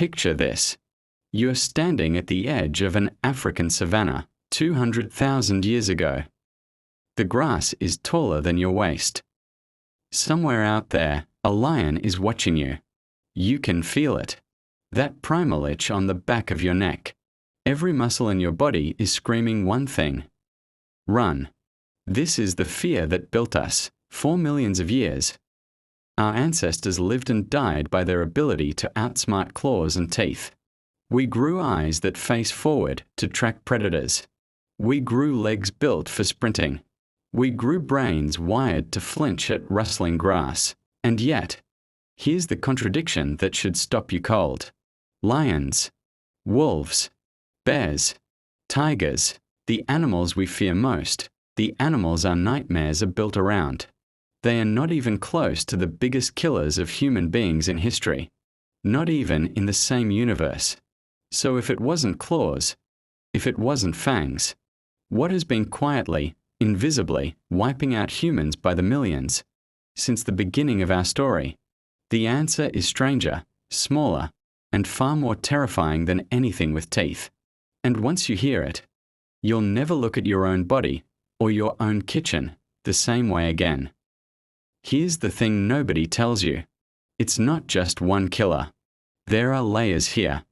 Picture this. You're standing at the edge of an African savanna 200,000 years ago. The grass is taller than your waist. Somewhere out there, a lion is watching you. You can feel it. That primal itch on the back of your neck. Every muscle in your body is screaming one thing. Run. This is the fear that built us, for millions of years. Our ancestors lived and died by their ability to outsmart claws and teeth. We grew eyes that face forward to track predators. We grew legs built for sprinting. We grew brains wired to flinch at rustling grass. And yet, here's the contradiction that should stop you cold. Lions, wolves, bears, tigers, the animals we fear most, the animals our nightmares are built around. They are not even close to the biggest killers of human beings in history. Not even in the same universe. So if it wasn't claws, if it wasn't fangs, what has been quietly, invisibly, wiping out humans by the millions since the beginning of our story? The answer is stranger, smaller, and far more terrifying than anything with teeth. And once you hear it, you'll never look at your own body or your own kitchen the same way again. Here's the thing nobody tells you. It's not just one killer. There are layers here.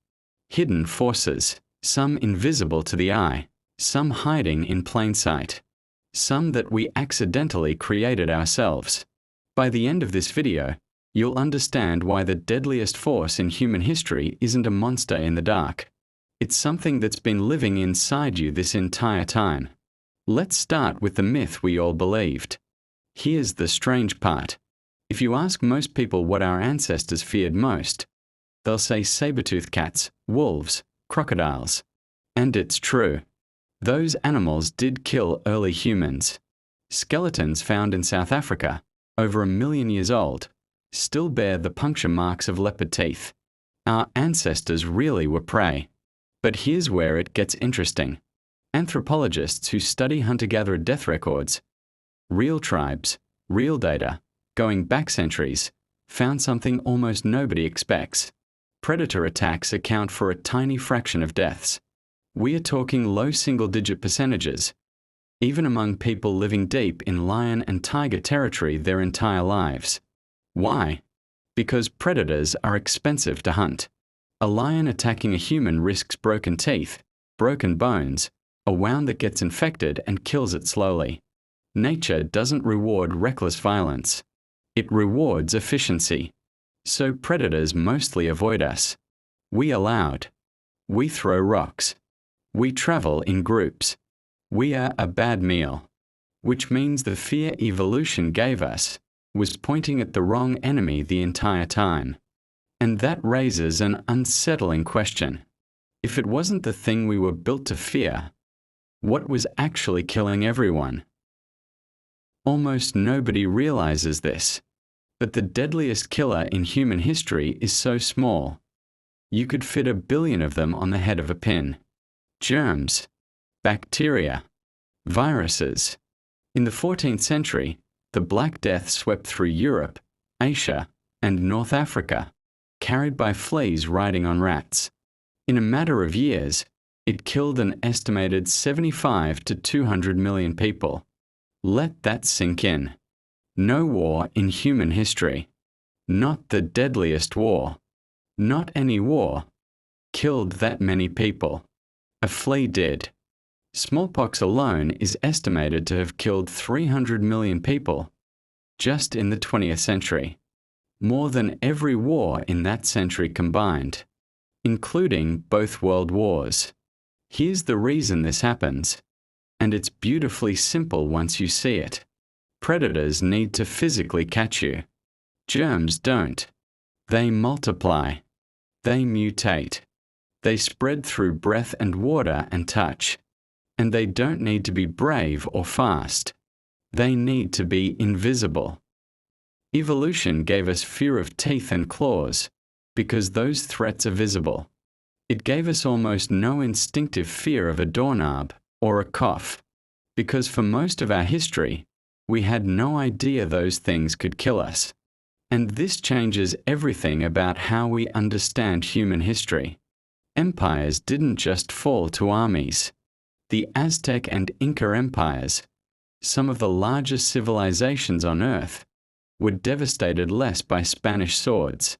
Hidden forces, some invisible to the eye, some hiding in plain sight, some that we accidentally created ourselves. By the end of this video, you'll understand why the deadliest force in human history isn't a monster in the dark. It's something that's been living inside you this entire time. Let's start with the myth we all believed. Here's the strange part. If you ask most people what our ancestors feared most, they'll say saber-toothed cats, wolves, crocodiles. And it's true. Those animals did kill early humans. Skeletons found in South Africa, over 1 million years old, still bear the puncture marks of leopard teeth. Our ancestors really were prey. But here's where it gets interesting. Anthropologists who study hunter-gatherer death records, real tribes, real data, going back centuries, found something almost nobody expects. Predator attacks account for a tiny fraction of deaths. We are talking low single-digit percentages, even among people living deep in lion and tiger territory their entire lives. Why? Because predators are expensive to hunt. A lion attacking a human risks broken teeth, broken bones, a wound that gets infected and kills it slowly. Nature doesn't reward reckless violence. It rewards efficiency. So predators mostly avoid us. We are loud. We throw rocks. We travel in groups. We are a bad meal. Which means the fear evolution gave us was pointing at the wrong enemy the entire time. And that raises an unsettling question. If it wasn't the thing we were built to fear, what was actually killing everyone? Almost nobody realizes this, but the deadliest killer in human history is so small. You could fit 1 billion of them on the head of a pin. Germs, bacteria, viruses. In the 14th century, the Black Death swept through Europe, Asia, and North Africa, carried by fleas riding on rats. In a matter of years, it killed an estimated 75 to 200 million people. Let that sink in. No war in human history, not the deadliest war, not any war, killed that many people. A flea did. Smallpox alone is estimated to have killed 300 million people just in the 20th century, more than every war in that century combined, including both world wars. Here's the reason this happens, and it's beautifully simple once you see it. Predators need to physically catch you. Germs don't. They multiply. They mutate. They spread through breath and water and touch. And they don't need to be brave or fast. They need to be invisible. Evolution gave us fear of teeth and claws because those threats are visible. It gave us almost no instinctive fear of a doorknob or a cough because for most of our history, we had no idea those things could kill us. And this changes everything about how we understand human history. Empires didn't just fall to armies. The Aztec and Inca empires, some of the largest civilizations on Earth, were devastated less by Spanish swords,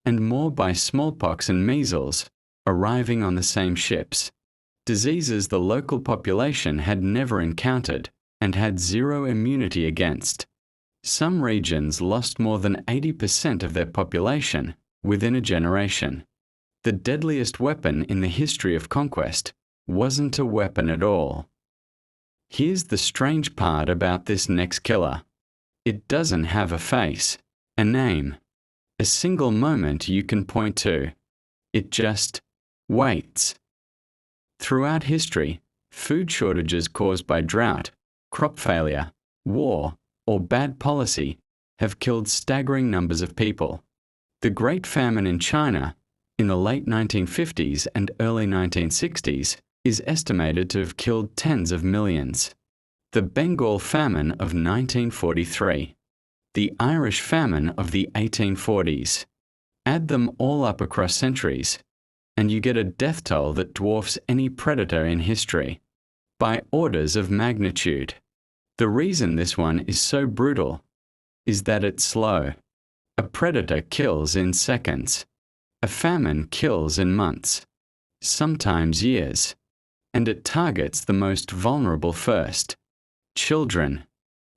and more by smallpox and measles arriving on the same ships, diseases the local population had never encountered and had zero immunity against. Some regions lost more than 80% of their population within a generation. The deadliest weapon in the history of conquest wasn't a weapon at all. Here's the strange part about this next killer. It doesn't have a face, a name, a single moment you can point to. It just waits. Throughout history, food shortages caused by drought, crop failure, war, or bad policy have killed staggering numbers of people. The Great Famine in China in the late 1950s and early 1960s is estimated to have killed tens of millions. The Bengal famine of 1943, the Irish famine of the 1840s. Add them all up across centuries, and you get a death toll that dwarfs any predator in history, by orders of magnitude. The reason this one is so brutal is that it's slow. A predator kills in seconds. A famine kills in months, sometimes years, and it targets the most vulnerable first. Children,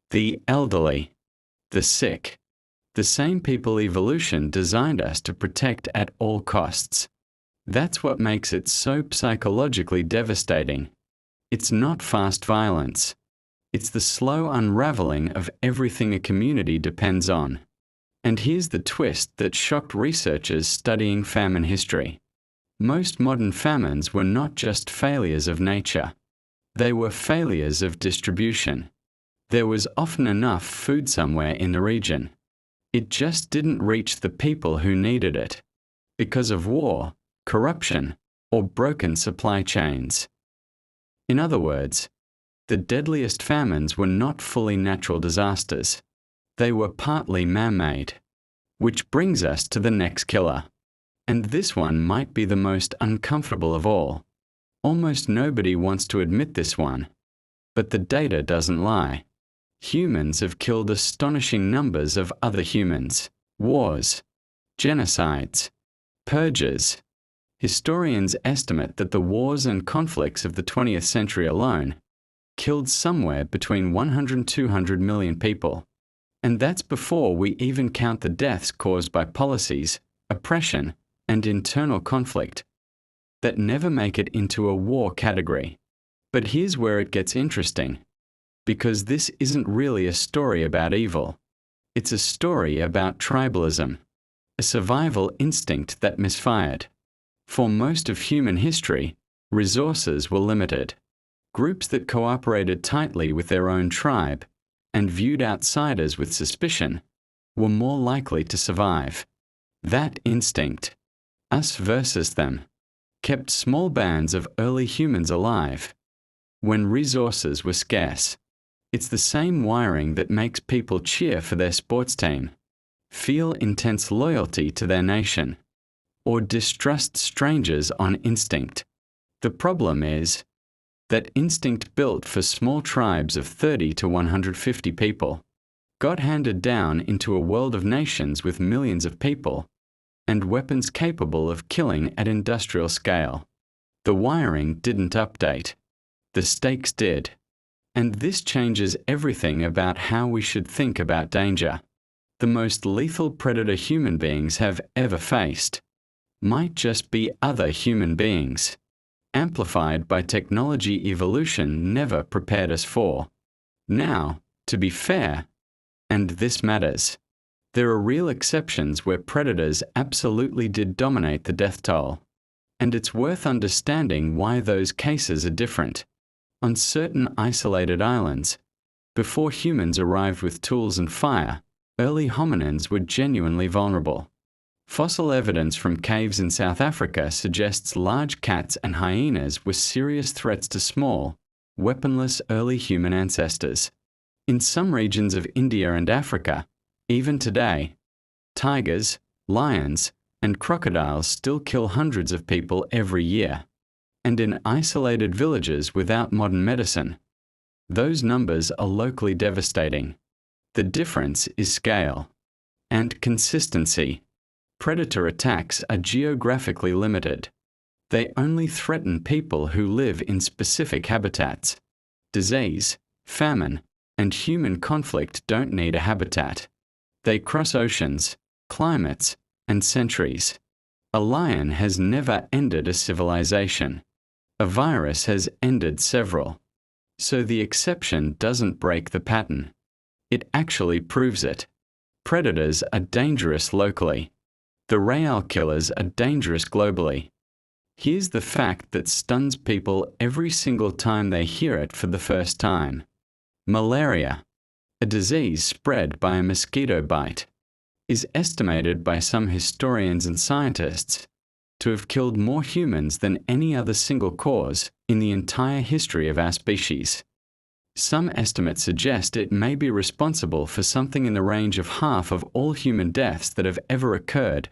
the elderly, the sick, the same people evolution designed us to protect at all costs. That's what makes it so psychologically devastating. It's not fast violence. It's the slow unraveling of everything a community depends on. And here's the twist that shocked researchers studying famine history. Most modern famines were not just failures of nature. They were failures of distribution. There was often enough food somewhere in the region. It just didn't reach the people who needed it, because of war, corruption, or broken supply chains. In other words, the deadliest famines were not fully natural disasters. They were partly man-made. Which brings us to the next killer. And this one might be the most uncomfortable of all. Almost nobody wants to admit this one. But the data doesn't lie. Humans have killed astonishing numbers of other humans. Wars, genocides, purges. Historians estimate that the wars and conflicts of the 20th century alone killed somewhere between 100 and 200 million people. And that's before we even count the deaths caused by policies, oppression, and internal conflict that never make it into a war category. But here's where it gets interesting, because this isn't really a story about evil. It's a story about tribalism, a survival instinct that misfired. For most of human history, resources were limited. Groups that cooperated tightly with their own tribe and viewed outsiders with suspicion were more likely to survive. That instinct, us versus them, kept small bands of early humans alive when resources were scarce. It's the same wiring that makes people cheer for their sports team, feel intense loyalty to their nation, or distrust strangers on instinct. The problem is that instinct built for small tribes of 30 to 150 people got handed down into a world of nations with millions of people and weapons capable of killing at industrial scale. The wiring didn't update. The stakes did. And this changes everything about how we should think about danger. The most lethal predator human beings have ever faced might just be other human beings, amplified by technology evolution never prepared us for. Now, to be fair, and this matters, there are real exceptions where predators absolutely did dominate the death toll, and it's worth understanding why those cases are different. On certain isolated islands, before humans arrived with tools and fire, early hominins were genuinely vulnerable. Fossil evidence from caves in South Africa suggests large cats and hyenas were serious threats to small, weaponless early human ancestors. In some regions of India and Africa, even today, tigers, lions, and crocodiles still kill hundreds of people every year. And in isolated villages without modern medicine, those numbers are locally devastating. The difference is scale and consistency. Predator attacks are geographically limited. They only threaten people who live in specific habitats. Disease, famine, and human conflict don't need a habitat. They cross oceans, climates, and centuries. A lion has never ended a civilization. A virus has ended several. So the exception doesn't break the pattern. It actually proves it. Predators are dangerous locally. The real killers are dangerous globally. Here's the fact that stuns people every single time they hear it for the first time. Malaria, a disease spread by a mosquito bite, is estimated by some historians and scientists to have killed more humans than any other single cause in the entire history of our species. Some estimates suggest it may be responsible for something in the range of half of all human deaths that have ever occurred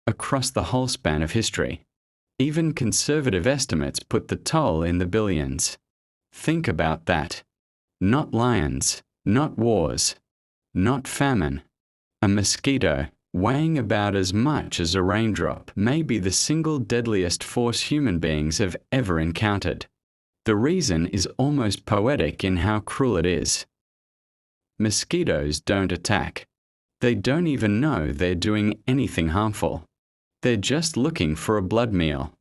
across the whole span of history. Even conservative estimates put the toll in the billions. Think about that. Not lions, not wars, not famine. A mosquito, weighing about as much as a raindrop, may be the single deadliest force human beings have ever encountered. The reason is almost poetic in how cruel it is. Mosquitoes don't attack. They don't even know they're doing anything harmful. They're just looking for a blood meal.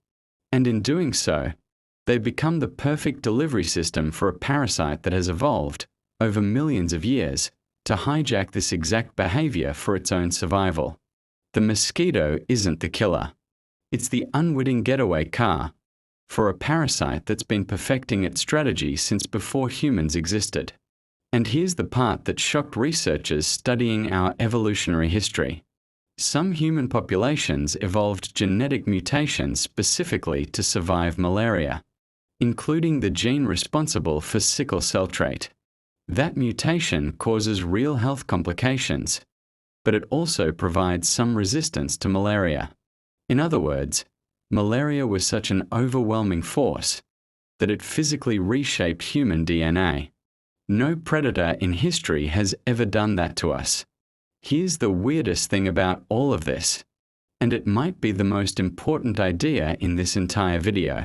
And in doing so, they become the perfect delivery system for a parasite that has evolved, over millions of years, to hijack this exact behavior for its own survival. The mosquito isn't the killer. It's the unwitting getaway car for a parasite that's been perfecting its strategy since before humans existed. And here's the part that shocked researchers studying our evolutionary history. Some human populations evolved genetic mutations specifically to survive malaria, including the gene responsible for sickle cell trait. That mutation causes real health complications, but it also provides some resistance to malaria. In other words, malaria was such an overwhelming force that it physically reshaped human DNA. No predator in history has ever done that to us. Here's the weirdest thing about all of this, and it might be the most important idea in this entire video.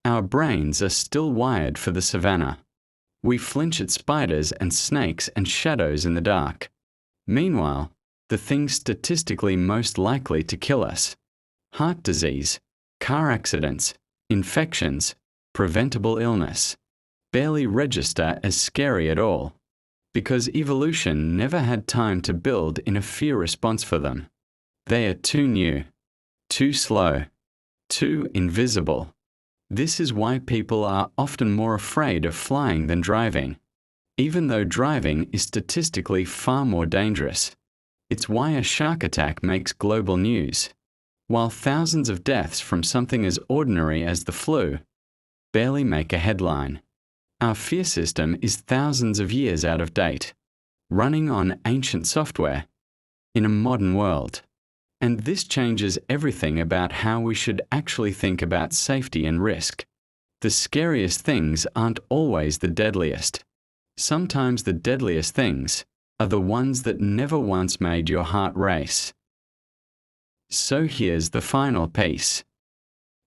Our brains are still wired for the savannah. We flinch at spiders and snakes and shadows in the dark. Meanwhile, the things statistically most likely to kill us, heart disease, car accidents, infections, preventable illness, barely register as scary at all, because evolution never had time to build in a fear response for them. They are too new, too slow, too invisible. This is why people are often more afraid of flying than driving, even though driving is statistically far more dangerous. It's why a shark attack makes global news, while thousands of deaths from something as ordinary as the flu barely make a headline. Our fear system is thousands of years out of date, running on ancient software in a modern world. And this changes everything about how we should actually think about safety and risk. The scariest things aren't always the deadliest. Sometimes the deadliest things are the ones that never once made your heart race. So here's the final piece.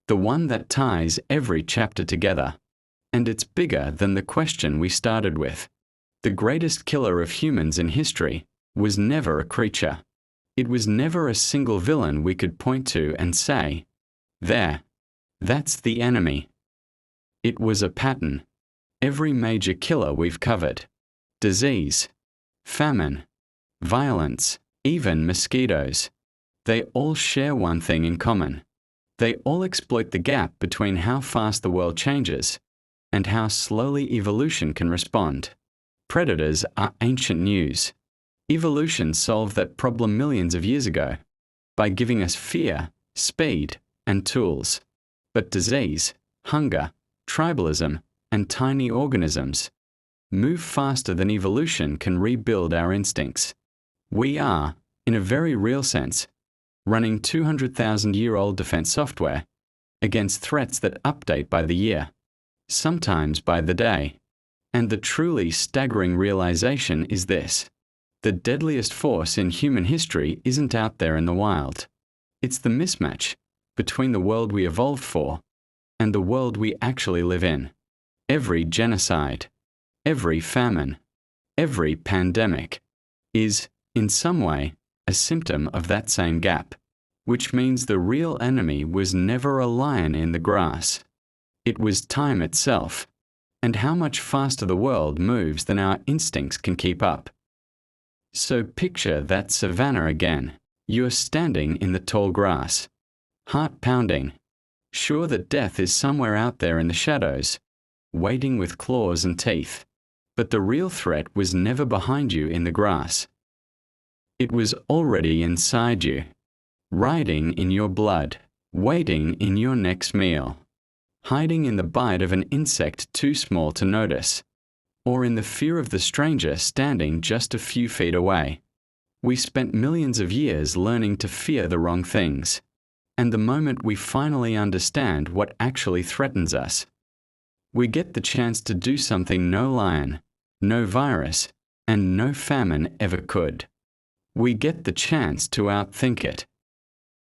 The one that ties every chapter together. And it's bigger than the question we started with. The greatest killer of humans in history was never a creature. It was never a single villain we could point to and say, "There, that's the enemy." It was a pattern. Every major killer we've covered, disease, famine, violence, even mosquitoes, they all share one thing in common. They all exploit the gap between how fast the world changes and how slowly evolution can respond. Predators are ancient news. Evolution solved that problem millions of years ago by giving us fear, speed, and tools. But disease, hunger, tribalism, and tiny organisms move faster than evolution can rebuild our instincts. We are, in a very real sense, running 200,000-year-old defense software against threats that update by the year, sometimes by the day. And the truly staggering realization is this: the deadliest force in human history isn't out there in the wild. It's the mismatch between the world we evolved for and the world we actually live in. Every genocide, every famine, every pandemic is, in some way, a symptom of that same gap, which means the real enemy was never a lion in the grass. It was time itself, and how much faster the world moves than our instincts can keep up. So picture that savanna again. You are standing in the tall grass, heart pounding, sure that death is somewhere out there in the shadows, waiting with claws and teeth. But the real threat was never behind you in the grass. It was already inside you, riding in your blood, waiting in your next meal, hiding in the bite of an insect too small to notice, or in the fear of the stranger standing just a few feet away. We spent millions of years learning to fear the wrong things, and the moment we finally understand what actually threatens us, we get the chance to do something no lion, no virus, and no famine ever could. We get the chance to outthink it.